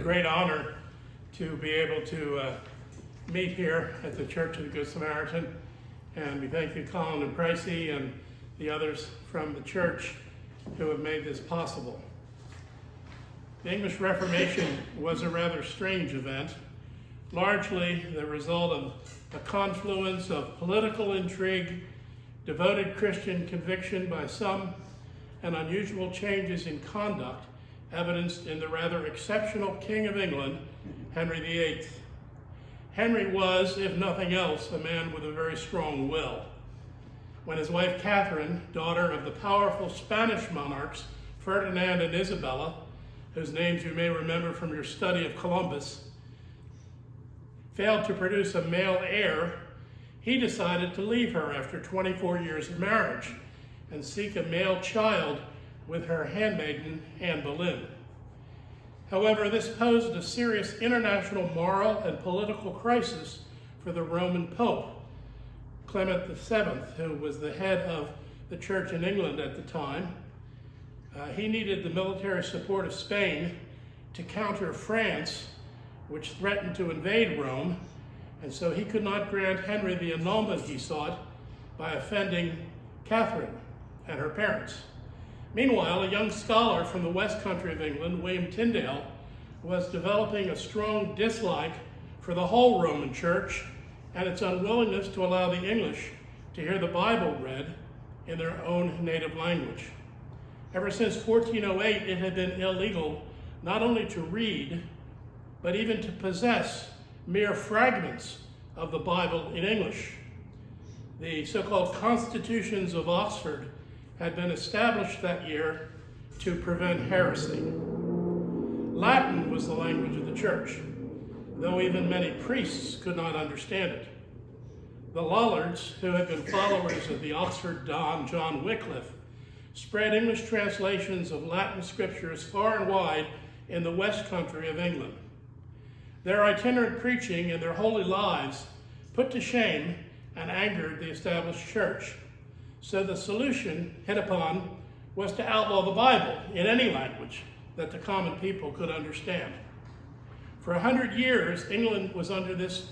great honor to be able to meet here at the Church of the Good Samaritan. And we thank you, Colin and Pricey, and the others from the church who have made this possible. The English Reformation was a rather strange event, largely the result of a confluence of political intrigue, devoted Christian conviction by some, and unusual changes in conduct evidenced in the rather exceptional King of England, Henry VIII. Henry was, if nothing else, a man with a very strong will. When his wife Catherine, daughter of the powerful Spanish monarchs Ferdinand and Isabella, whose names you may remember from your study of Columbus, failed to produce a male heir, he decided to leave her after 24 years of marriage and seek a male child with her handmaiden, Anne Boleyn. However, this posed a serious international moral and political crisis for the Roman Pope, Clement VII, who was the head of the church in England at the time. He needed the military support of Spain to counter France, which threatened to invade Rome, and so he could not grant Henry the annulment he sought by offending Catherine and her parents. Meanwhile, a young scholar from the West Country of England, William Tyndale, was developing a strong dislike for the whole Roman Church and its unwillingness to allow the English to hear the Bible read in their own native language. Ever since 1408, it had been illegal not only to read, but even to possess mere fragments of the Bible in English. The so-called Constitutions of Oxford had been established that year to prevent heresy. Latin was the language of the church, though even many priests could not understand it. The Lollards, who had been followers of the Oxford Don John Wycliffe, spread English translations of Latin scriptures far and wide in the West Country of England. Their itinerant preaching and their holy lives put to shame and angered the established church. So the solution hit upon was to outlaw the Bible in any language that the common people could understand. For 100 years, England was under this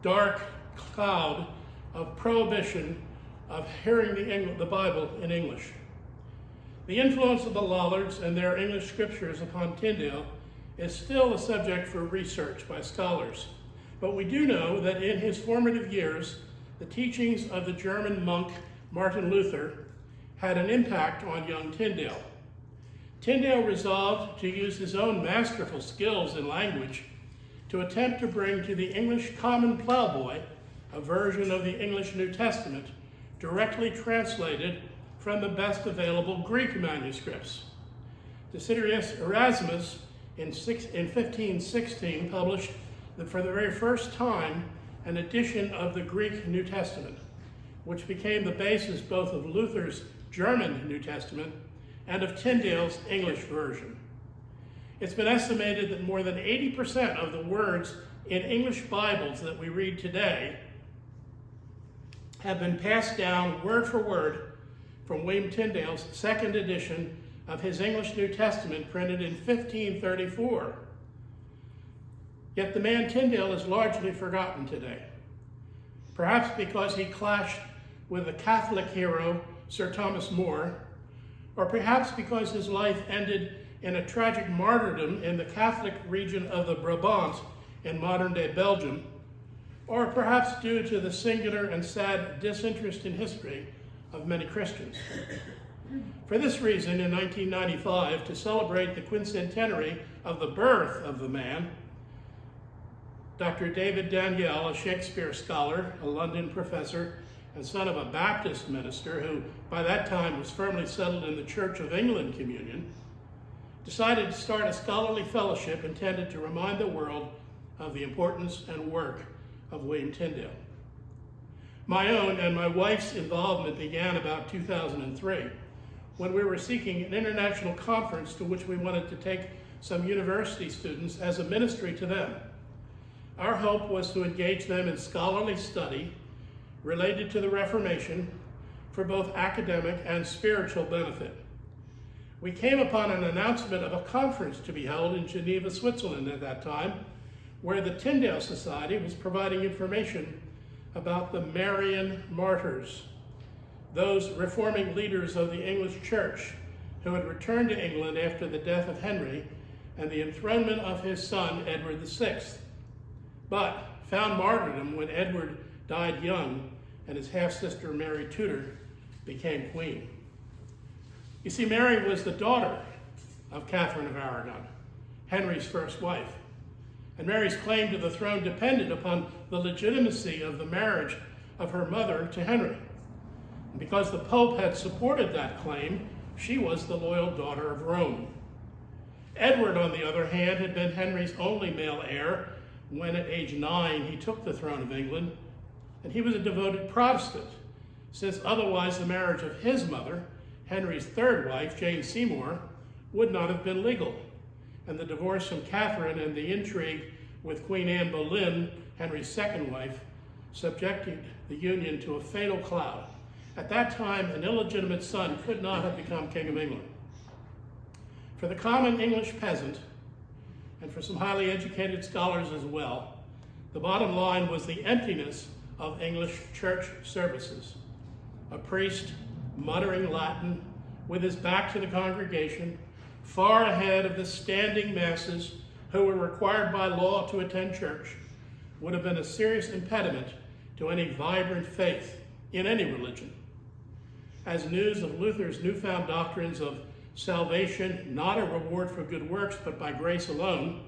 dark cloud of prohibition of hearing the Bible in English. The influence of the Lollards and their English scriptures upon Tyndale is still a subject for research by scholars. But we do know that in his formative years, the teachings of the German monk Martin Luther had an impact on young Tyndale. Tyndale resolved to use his own masterful skills in language to attempt to bring to the English common plowboy a version of the English New Testament directly translated from the best available Greek manuscripts. Desiderius Erasmus in 1516 published, for the very first time, an edition of the Greek New Testament, which became the basis both of Luther's German New Testament and of Tyndale's English version. It's been estimated that more than 80% of the words in English Bibles that we read today have been passed down word for word from William Tyndale's second edition of his English New Testament, printed in 1534. Yet the man Tyndale is largely forgotten today, perhaps because he clashed with the Catholic hero Sir Thomas More, or perhaps because his life ended in a tragic martyrdom in the Catholic region of the Brabant in modern-day Belgium, or perhaps due to the singular and sad disinterest in history of many Christians. For this reason, in 1995, to celebrate the quincentenary of the birth of the man, Dr. David Daniel, a Shakespeare scholar, a London professor, and son of a Baptist minister who by that time was firmly settled in the Church of England communion, decided to start a scholarly fellowship intended to remind the world of the importance and work of William Tyndale. My own and my wife's involvement began about 2003, when we were seeking an international conference to which we wanted to take some university students as a ministry to them. Our hope was to engage them in scholarly study related to the Reformation for both academic and spiritual benefit. we came upon an announcement of a conference to be held in Geneva, Switzerland at that time, where the Tyndale Society was providing information about the Marian martyrs, those reforming leaders of the English church who had returned to England after the death of Henry and the enthronement of his son, Edward VI, but found martyrdom when Edward died young and his half-sister Mary Tudor became queen. You see, Mary was the daughter of Catherine of Aragon, Henry's first wife, and Mary's claim to the throne depended upon the legitimacy of the marriage of her mother to Henry. And because the Pope had supported that claim, she was the loyal daughter of Rome. Edward, on the other hand, had been Henry's only male heir when at age 9 he took the throne of England, and he was a devoted Protestant, since otherwise the marriage of his mother, Henry's third wife, Jane Seymour, would not have been legal, and the divorce from Catherine and the intrigue with Queen Anne Boleyn, Henry's second wife, subjected the union to a fatal cloud. At that time, an illegitimate son could not have become King of England. For the common English peasant, and for some highly educated scholars as well, the bottom line was the emptiness of English church services. A priest muttering Latin with his back to the congregation, far ahead of the standing masses who were required by law to attend church, would have been a serious impediment to any vibrant faith in any religion. As news of Luther's newfound doctrines of salvation, not a reward for good works, but by grace alone,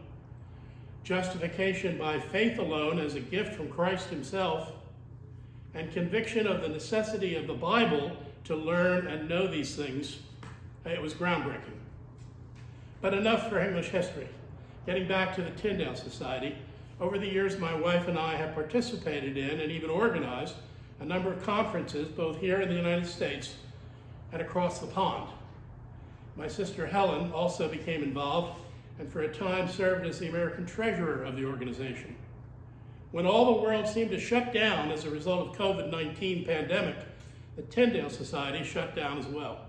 justification by faith alone as a gift from Christ himself, and conviction of the necessity of the Bible to learn and know these things, it was groundbreaking. But enough for English history. Getting back to the Tyndale Society, over the years my wife and I have participated in and even organized a number of conferences, both here in the United States and across the pond. My sister Helen also became involved and for a time served as the American treasurer of the organization. When all the world seemed to shut down as a result of COVID-19 pandemic, the Tyndale Society shut down as well.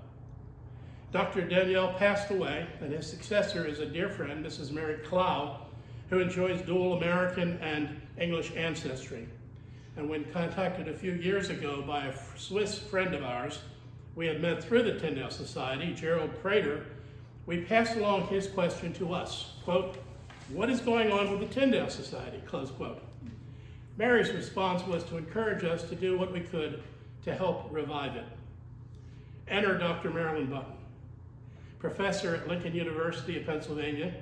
Dr. Daniel passed away, and his successor is a dear friend, Mrs. Mary Clow, who enjoys dual American and English ancestry. And when contacted a few years ago by a Swiss friend of ours, we had met through the Tyndale Society, Gerald Prater, we passed along his question to us, quote, "What is going on with the Tyndale Society?" Close quote. Mary's response was to encourage us to do what we could to help revive it. Enter Dr. Marilyn Button, professor at Lincoln University of Pennsylvania,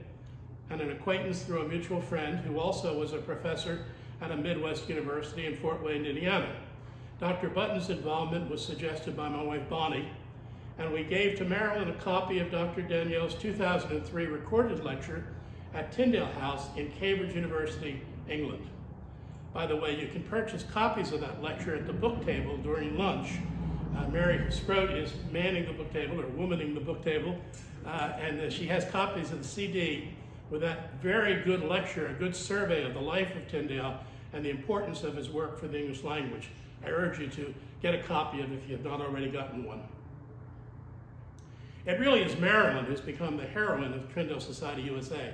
and an acquaintance through a mutual friend who also was a professor at a Midwest university in Fort Wayne, Indiana. Dr. Button's involvement was suggested by my wife Bonnie, and we gave to Marilyn a copy of Dr. Danielle's 2003 recorded lecture at Tyndale House in Cambridge University, England. By the way, you can purchase copies of that lecture at the book table during lunch. Mary Sproat is manning the book table, or womaning the book table, and she has copies of the CD with that very good lecture, a good survey of the life of Tyndale and the importance of his work for the English language. I urge you to get a copy of it if you have not already gotten one. It really is Marilyn who's become the heroine of Tyndale Society USA,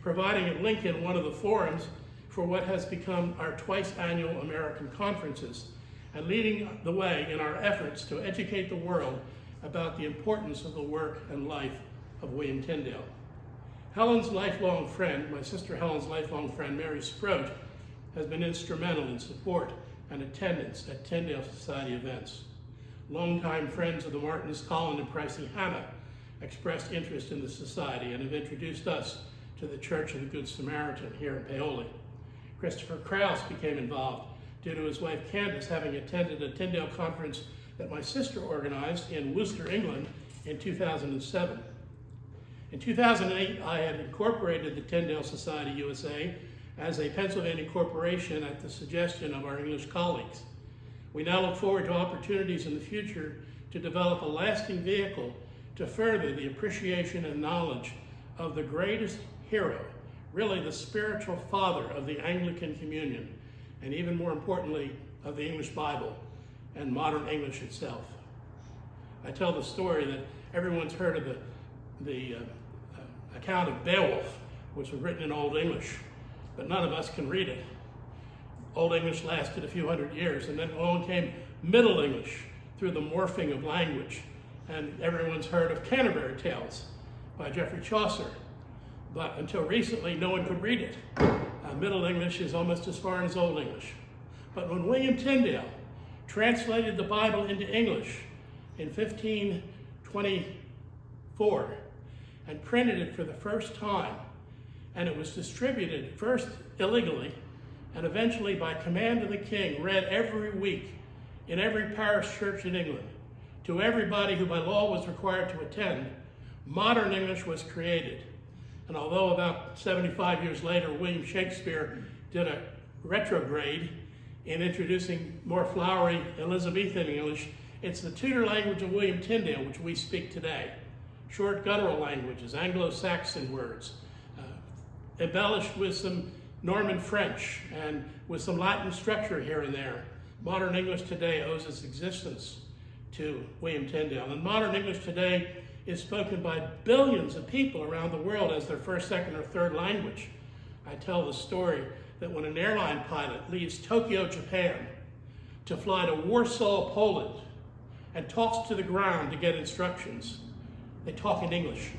providing at Lincoln one of the forums for what has become our twice annual American conferences, and leading the way in our efforts to educate the world about the importance of the work and life of William Tyndale. Helen's lifelong friend, my sister Helen's lifelong friend, Mary Sproat, has been instrumental in support and attendance at Tyndale Society events. Longtime friends of the Martins, Colin and Pricey Hannah, expressed interest in the Society and have introduced us to the Church of the Good Samaritan here in Paoli. Christopher Krause became involved due to his wife Candace having attended a Tyndale conference that my sister organized in Worcester, England in 2007. In 2008, I had incorporated the Tyndale Society USA as a Pennsylvania corporation at the suggestion of our English colleagues. We now look forward to opportunities in the future to develop a lasting vehicle to further the appreciation and knowledge of the greatest hero, really the spiritual father of the Anglican Communion, and even more importantly, of the English Bible and modern English itself. I tell the story that everyone's heard of the the account of Beowulf, which was written in Old English, but none of us can read it. Old English lasted a few hundred years, and then along came Middle English through the morphing of language. And everyone's heard of Canterbury Tales by Geoffrey Chaucer, but until recently, no one could read it. Middle English is almost as far as Old English. But when William Tyndale translated the Bible into English in 1524 and printed it for the first time, and it was distributed first illegally and eventually by command of the king, read every week in every parish church in England to everybody who by law was required to attend, modern English was created. And although about 75 years later, William Shakespeare did a retrograde in introducing more flowery Elizabethan English, it's the tutor language of William Tyndale, which we speak today. Short guttural languages, Anglo-Saxon words, embellished with some Norman French and with some Latin structure here and there. Modern English today owes its existence to William Tyndale. And modern English today is spoken by billions of people around the world as their first, second, or third language. I tell the story that when an airline pilot leaves Tokyo, Japan, to fly to Warsaw, Poland, and talks to the ground to get instructions, they talk in English,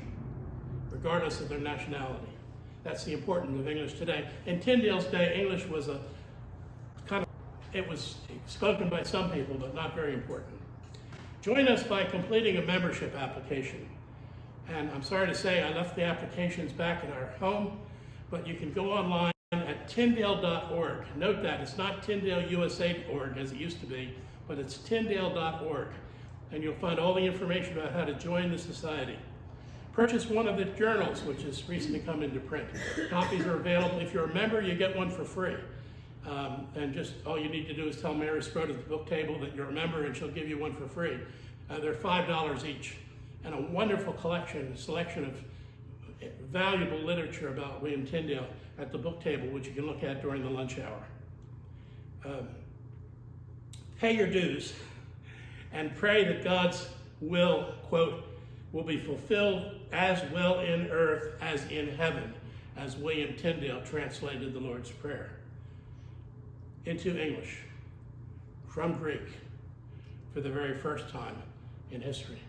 regardless of their nationality. That's the importance of English today. In Tyndale's day, English was it was spoken by some people, but not very important. Join us by completing a membership application. And I'm sorry to say I left the applications back in our home, but you can go online at tyndale.org. Note that it's not tyndaleusa.org as it used to be, but it's tyndale.org. And you'll find all the information about how to join the society. Purchase one of the journals, which has recently come into print. Copies are available. If you're a member, you get one for free. And just all you need to do is tell Mary Sprode at the book table that you're a member and she'll give you one for free. They're $5 each. And a wonderful selection of valuable literature about William Tyndale at the book table, which you can look at during the lunch hour. Pay your dues and pray that God's will, quote, will be fulfilled as well in earth as in heaven, as William Tyndale translated the Lord's Prayer into English from Greek for the very first time in history.